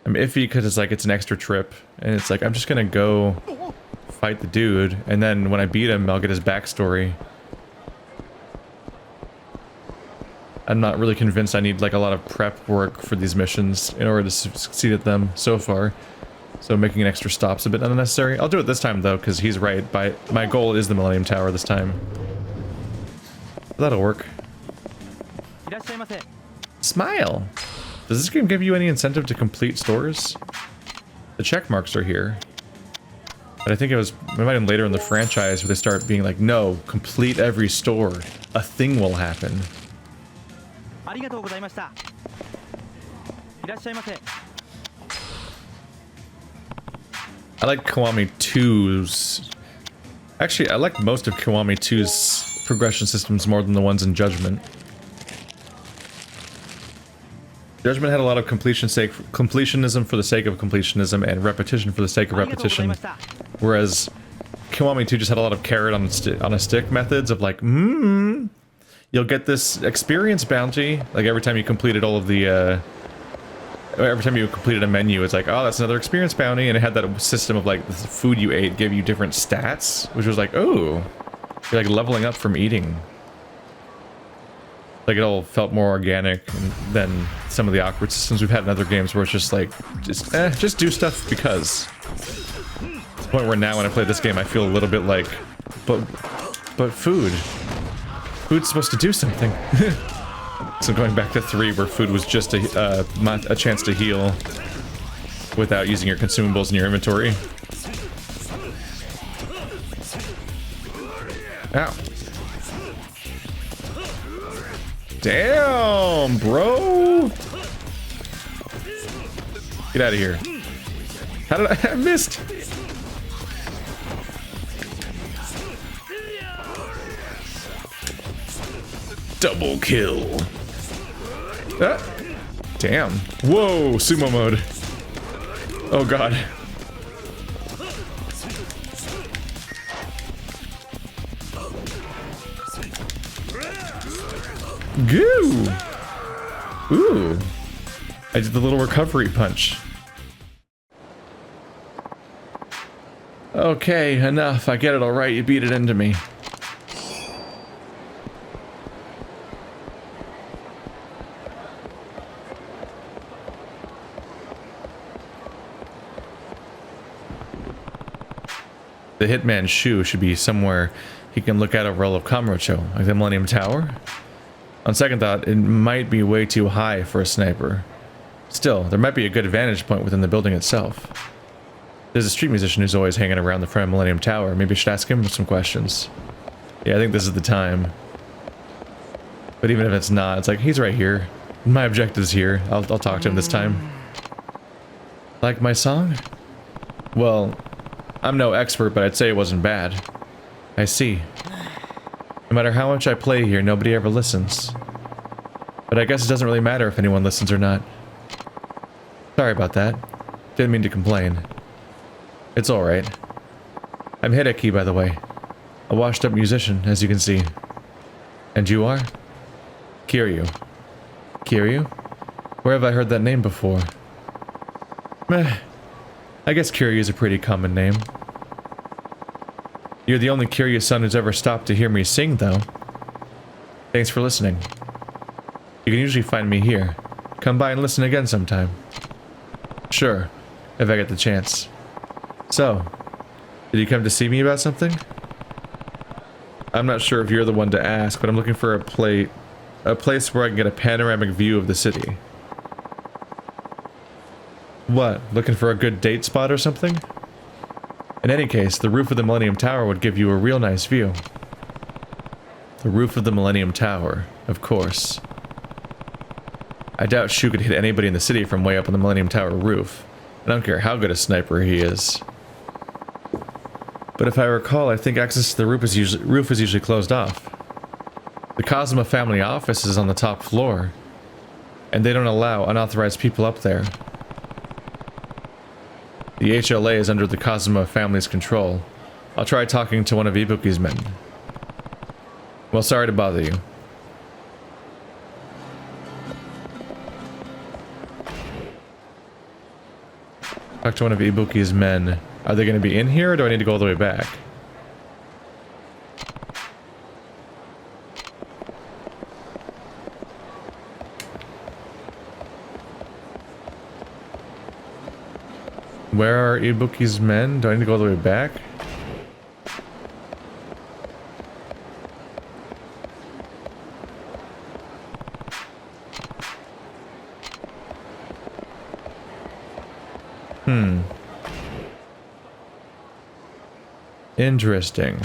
iffy because it's like, it's an extra trip. And it's like, I'm just gonna go fight the dude. And then when I beat him, I'll get his backstory. I'm not really convinced I need like a lot of prep work for these missions in order to succeed at them so far. So making an extra stop's a bit unnecessary. I'll do it this time though, because he's right. My goal is the Millennium Tower this time. That'll work. Smile! Does this game give you any incentive to complete stores? The check marks are here. But I think it might have been later in the franchise where they start being like, no, complete every store. A thing will happen. I like Kiwami 2's... Actually, I like most of Kiwami 2's progression systems more than the ones in Judgment. Judgment had a lot of completionism for the sake of completionism and repetition for the sake of repetition. Whereas Kiwami 2 just had a lot of carrot on a stick methods of like, you'll get this experience bounty. Like every time you completed all of the, every time you completed a menu, it's like, oh, that's another experience bounty. And it had that system of like, the food you ate gave you different stats, which was like, oh, you're like leveling up from eating. Like it all felt more organic than some of the awkward systems we've had in other games where it's just like, just do stuff because. To the point where now when I play this game, I feel a little bit like, but food. Food's supposed to do something. So going back to 3 where food was just a chance to heal without using your consumables in your inventory. Ow. Damn, bro! Get out of here. How did I missed? Double kill. Ah, damn. Whoa, sumo mode. Oh god. Goo! Ooh. I did the little recovery punch. Okay, enough. I get it alright. You beat it into me. The hitman's shoe should be somewhere he can look at over all of Kamurocho, like the Millennium Tower. On second thought, it might be way too high for a sniper. Still, there might be a good vantage point within the building itself. There's a street musician who's always hanging around the front of Millennium Tower. Maybe I should ask him some questions. Yeah, I think this is the time. But even if it's not, it's like, he's right here. My objective's here. I'll talk to him this time. Like my song? Well, I'm no expert, but I'd say it wasn't bad. I see. No matter how much I play here, nobody ever listens. But I guess it doesn't really matter if anyone listens or not. Sorry about that. Didn't mean to complain. It's alright. I'm Hideki, by the way. A washed-up musician, as you can see. And you are? Kiryu. Kiryu? Where have I heard that name before? Meh. I guess Kiryu is a pretty common name. You're the only Kiryu son who's ever stopped to hear me sing, though. Thanks for listening. You can usually find me here. Come by and listen again sometime. Sure, if I get the chance. So, did you come to see me about something? I'm not sure if you're the one to ask, but I'm looking for a place where I can get a panoramic view of the city. What, looking for a good date spot or something? In any case, the roof of the Millennium Tower would give you a real nice view. The roof of the Millennium Tower, of course. I doubt Shu could hit anybody in the city from way up on the Millennium Tower roof. I don't care how good a sniper he is. But if I recall, I think access to the roof is usually closed off. The Kazuma family office is on the top floor, and they don't allow unauthorized people up there. The HLA is under the Kazuma family's control. I'll try talking to one of Ibuki's men. Well, sorry to bother you. Talk to one of Ibuki's men. Are they going to be in here, or do I need to go all the way back? Where are Ibuki's men? Do I need to go all the way back? Interesting.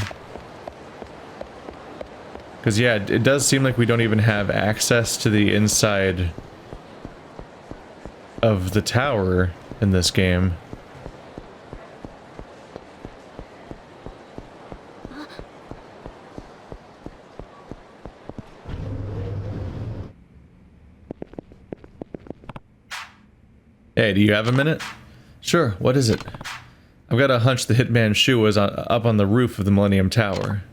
Because, yeah, it does seem like we don't even have access to the inside of the tower in this game. Hey, do you have a minute? Sure, what is it? I've got a hunch the hitman's shoe was up on the roof of the Millennium Tower.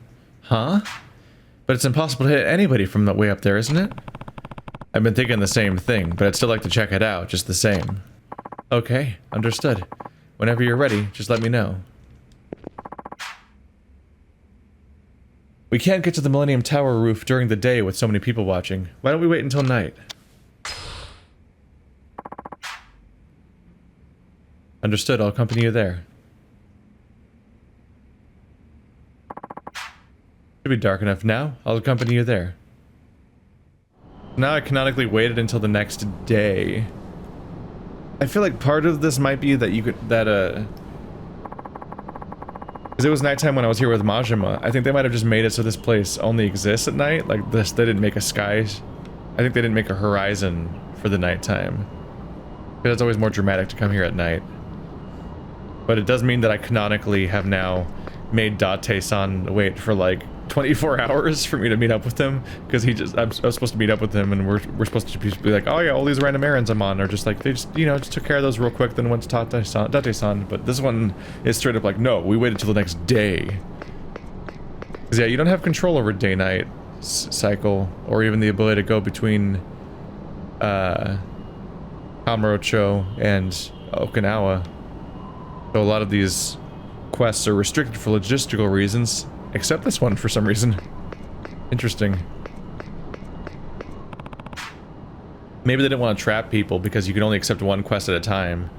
Huh? But it's impossible to hit anybody from that way up there, isn't it? I've been thinking the same thing, but I'd still like to check it out, just the same. Okay, understood. Whenever you're ready, just let me know. We can't get to the Millennium Tower roof during the day with so many people watching. Why don't we wait until night? Understood, I'll accompany you there. Should be dark enough now. I'll accompany you there. Now I canonically waited until the next day. I feel like part of this might be that you could, because it was nighttime when I was here with Majima. I think they might have just made it so this place only exists at night. Like this, they didn't make a sky. I think they didn't make a horizon for the nighttime. Because it's always more dramatic to come here at night. But it does mean that I canonically have now made Date-san wait for like 24 hours for me to meet up with him, because I was supposed to meet up with him, and we're supposed to be like, oh yeah, all these random errands I'm on are just like, they just, you know, just took care of those real quick, then went to Date-san, but this one is straight up like, no, we waited till the next day. Because yeah, you don't have control over day-night cycle, or even the ability to go between Kamurocho and Okinawa. So a lot of these quests are restricted for logistical reasons, except this one for some reason. Interesting. Maybe they didn't want to trap people because you can only accept one quest at a time,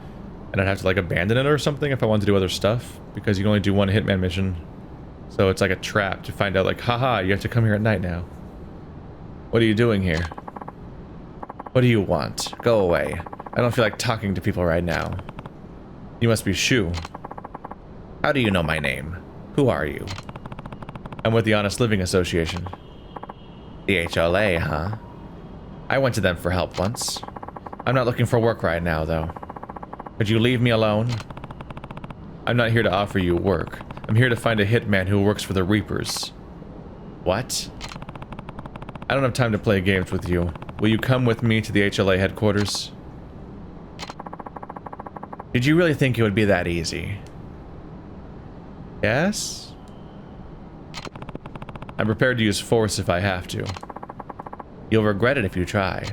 and I'd have to like abandon it or something if I wanted to do other stuff, because you can only do one hitman mission. So it's like a trap to find out like, haha, you have to come here at night now. What are you doing here? What do you want? Go away. I don't feel like talking to people right now. You must be Shu. How do you know my name? Who are you? I'm with the Honest Living Association. The HLA, huh? I went to them for help once. I'm not looking for work right now, though. Could you leave me alone? I'm not here to offer you work. I'm here to find a hitman who works for the Reapers. What? I don't have time to play games with you. Will you come with me to the HLA headquarters? Did you really think it would be that easy? Yes? I'm prepared to use force if I have to. You'll regret it if you try.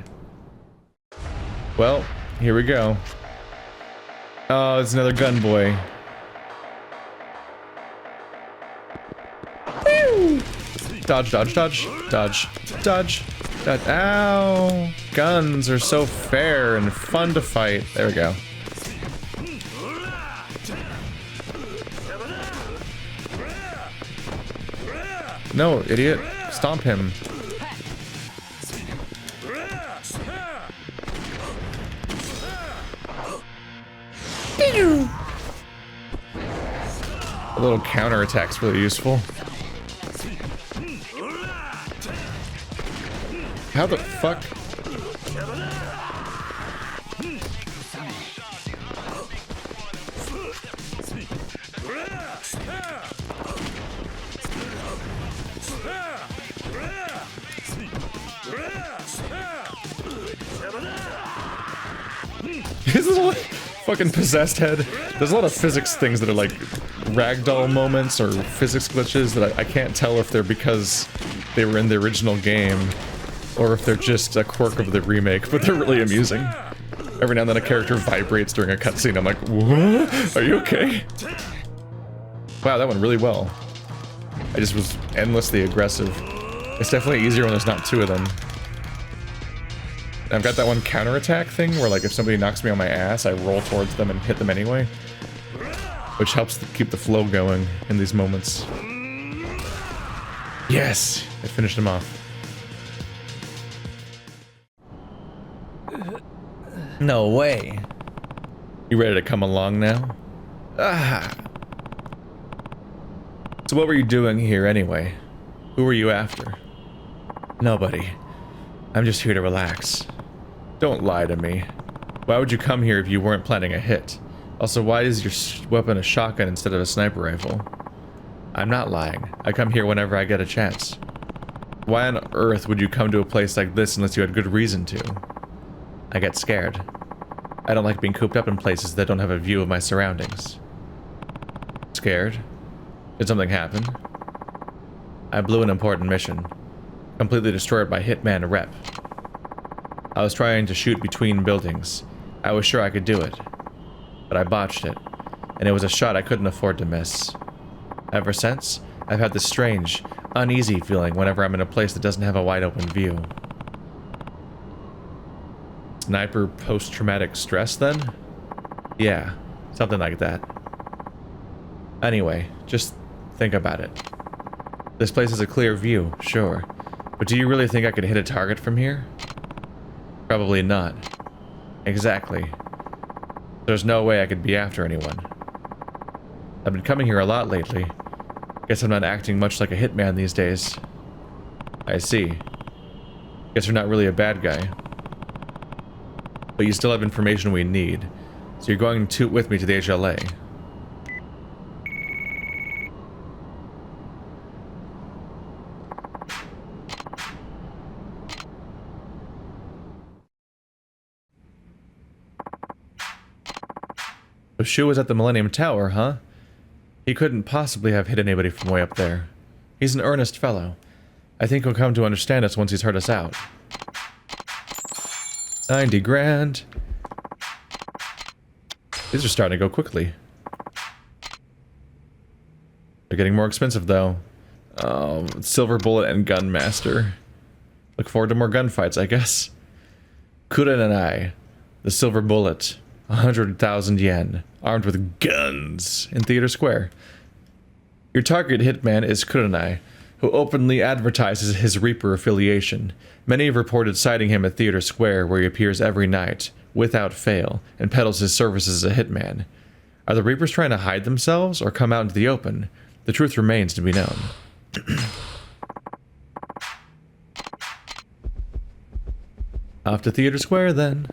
Well, here we go. Oh, it's another gun boy. Woo! Dodge, dodge, dodge, dodge, dodge, dodge. Ow! Guns are so fair and fun to fight. There we go. No, idiot. Stomp him. A little counter attack's really useful. How the fuck? His little fucking possessed head. There's a lot of physics things that are like ragdoll moments or physics glitches that I can't tell if they're because they were in the original game or if they're just a quirk of the remake, but they're really amusing. Every now and then a character vibrates during a cutscene. I'm like, what? Are you okay? Wow, that went really well. I just was endlessly aggressive. It's definitely easier when there's not two of them. I've got that one counterattack thing where like if somebody knocks me on my ass, I roll towards them and hit them anyway. Which helps to keep the flow going in these moments. Yes! I finished him off. No way. You ready to come along now? Ah. So what were you doing here anyway? Who were you after? Nobody. I'm just here to relax. Don't lie to me. Why would you come here if you weren't planning a hit? Also, why is your weapon a shotgun instead of a sniper rifle? I'm not lying. I come here whenever I get a chance. Why on earth would you come to a place like this unless you had good reason to? I get scared. I don't like being cooped up in places that don't have a view of my surroundings. Scared? Did something happen? I blew an important mission. Completely destroyed by hitman rep. I was trying to shoot between buildings. I was sure I could do it. But I botched it. And it was a shot I couldn't afford to miss. Ever since, I've had this strange, uneasy feeling whenever I'm in a place that doesn't have a wide open view. Sniper post-traumatic stress, then? Yeah, something like that. Anyway, just think about it. This place is a clear view, sure. But do you really think I could hit a target from here? Probably not. Exactly. There's no way I could be after anyone. I've been coming here a lot lately. Guess I'm not acting much like a hitman these days. I see. Guess you're not really a bad guy. But you still have information we need. So you're going with me to the HLA. So Shu was at the Millennium Tower, huh? He couldn't possibly have hit anybody from way up there. He's an earnest fellow. I think he'll come to understand us once he's heard us out. 90 grand. These are starting to go quickly. They're getting more expensive though. Silver Bullet and Gunmaster. Look forward to more gunfights, I guess. Kurenai, the Silver Bullet, 100,000 yen, armed with guns, in Theater Square. Your target hitman is Kurenai, who openly advertises his Reaper affiliation. Many have reported sighting him at Theater Square, where he appears every night, without fail, and peddles his services as a hitman. Are the Reapers trying to hide themselves, or come out into the open? The truth remains to be known. Off to Theater Square, then.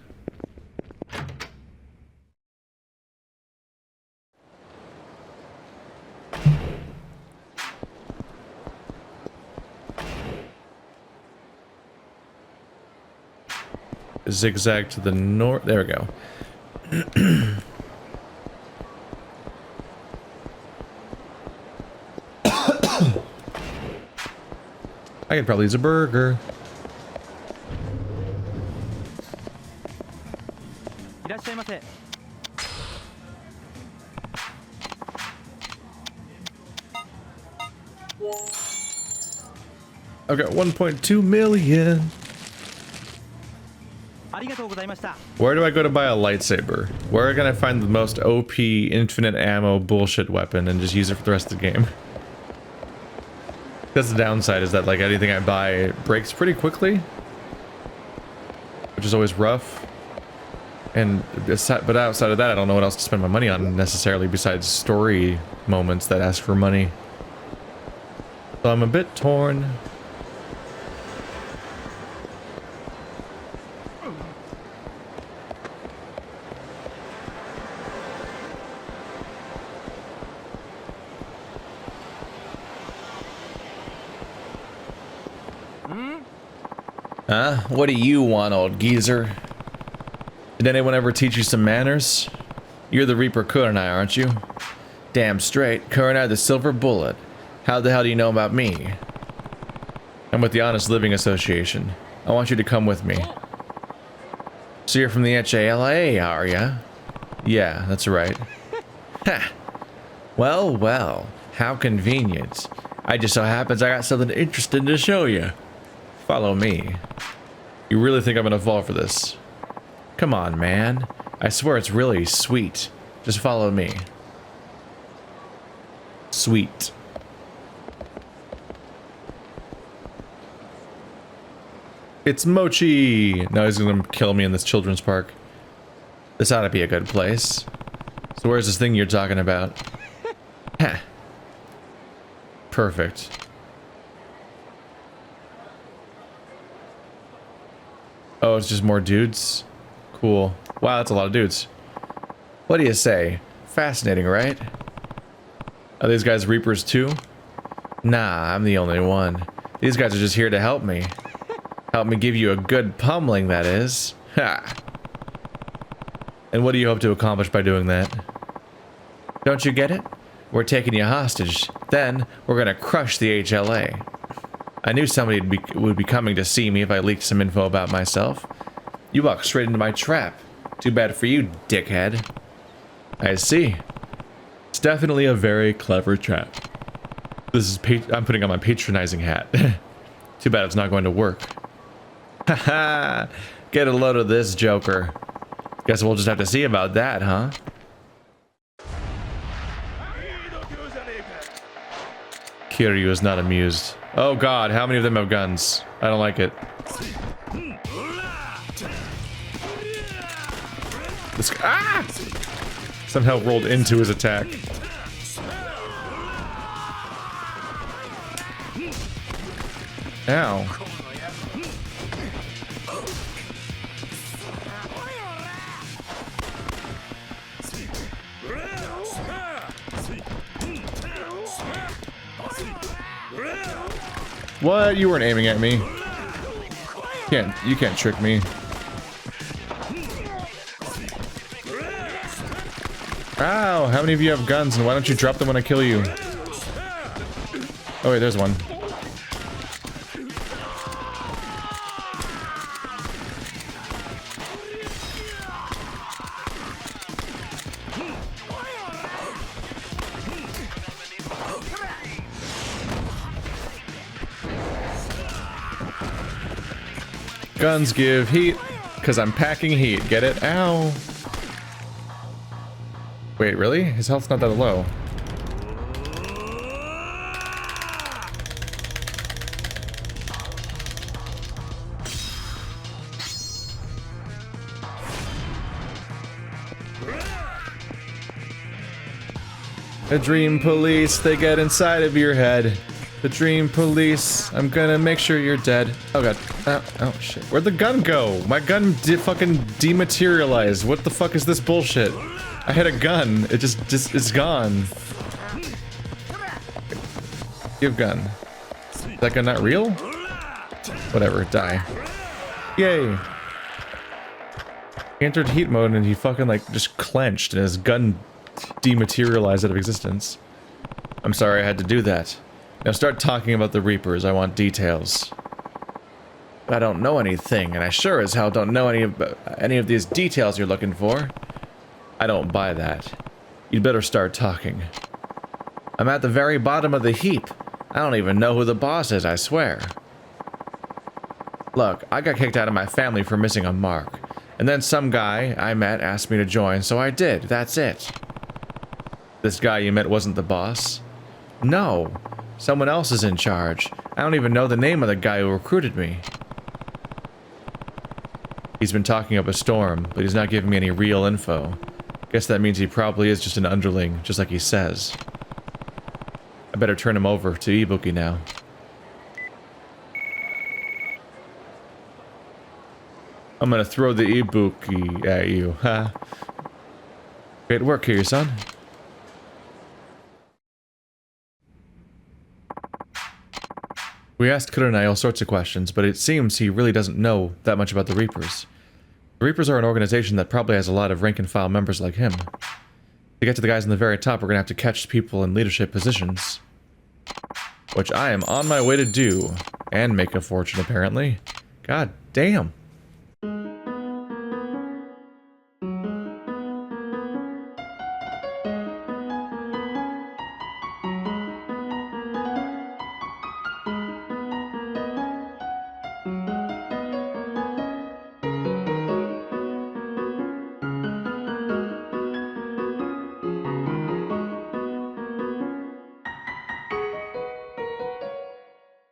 Zigzag to the north. There we go. I could probably use a burger. I've got 1.2 million. Where do I go to buy a lightsaber? Where can I find the most OP infinite ammo bullshit weapon and just use it for the rest of the game? That's the downside, is that like anything I buy breaks pretty quickly, which is always rough. And but outside of that, I don't know what else to spend my money on necessarily besides story moments that ask for money. So I'm a bit torn. Huh? What do you want, old geezer? Did anyone ever teach you some manners? You're the Reaper Kurenai, aren't you? Damn straight. Kurenai the Silver Bullet. How the hell do you know about me? I'm with the Honest Living Association. I want you to come with me. So you're from the HALA, are ya? Yeah, that's right. Ha! Well, well. How convenient. I just so happens I got something interesting to show you. Follow me. You really think I'm gonna fall for this? Come on, man. I swear it's really sweet. Just follow me. Sweet. It's Mochi! No, he's gonna kill me in this children's park. This ought to be a good place. So where's this thing you're talking about? Heh. Perfect. Oh, it's just more dudes? Cool. Wow, that's a lot of dudes. What do you say? Fascinating, right? Are these guys Reapers too? Nah, I'm the only one. These guys are just here to help me. Help me give you a good pummeling, that is. Ha! And what do you hope to accomplish by doing that? Don't you get it? We're taking you hostage. Then, we're gonna crush the HLA. I knew somebody would be coming to see me if I leaked some info about myself. You walked straight into my trap. Too bad for you, dickhead. I see. It's definitely a very clever trap. This is I'm putting on my patronizing hat. Too bad it's not going to work. Haha! Get a load of this, Joker. Guess we'll just have to see about that, huh? Kiryu is not amused. Oh god, how many of them have guns? I don't like it. This guy, ah! Somehow rolled into his attack. Ow. What? You weren't aiming at me. You can't trick me. Ow, how many of you have guns and why don't you drop them when I kill you? Oh wait, there's one. Guns give heat, because I'm packing heat. Get it? Ow. Wait, really? His health's not that low. The dream police, they get inside of your head. The dream police, I'm gonna make sure you're dead. Oh god. Oh shit. Where'd the gun go? My gun fucking dematerialized. What the fuck is this bullshit? I had a gun. It just it's gone. Give gun. Is that gun not real? Whatever, die. Yay. He entered heat mode and he fucking like just clenched and his gun dematerialized out of existence. I'm sorry I had to do that. Now start talking about the Reapers. I want details. I don't know anything, and I sure as hell don't know any of these details you're looking for. I don't buy that. You'd better start talking. I'm at the very bottom of the heap. I don't even know who the boss is, I swear. Look, I got kicked out of my family for missing a mark. And then some guy I met asked me to join, so I did. That's it. This guy you met wasn't the boss? No. Someone else is in charge. I don't even know the name of the guy who recruited me. He's been talking up a storm, but he's not giving me any real info. Guess that means he probably is just an underling, just like he says. I better turn him over to Ibuki now. I'm gonna throw the Ibuki at you, huh? Great work here, son. We asked Kurenai all sorts of questions, but it seems he really doesn't know that much about the Reapers. The Reapers are an organization that probably has a lot of rank-and-file members like him. To get to the guys in the very top, we're gonna have to catch people in leadership positions. Which I am on my way to do. And make a fortune, apparently. God damn.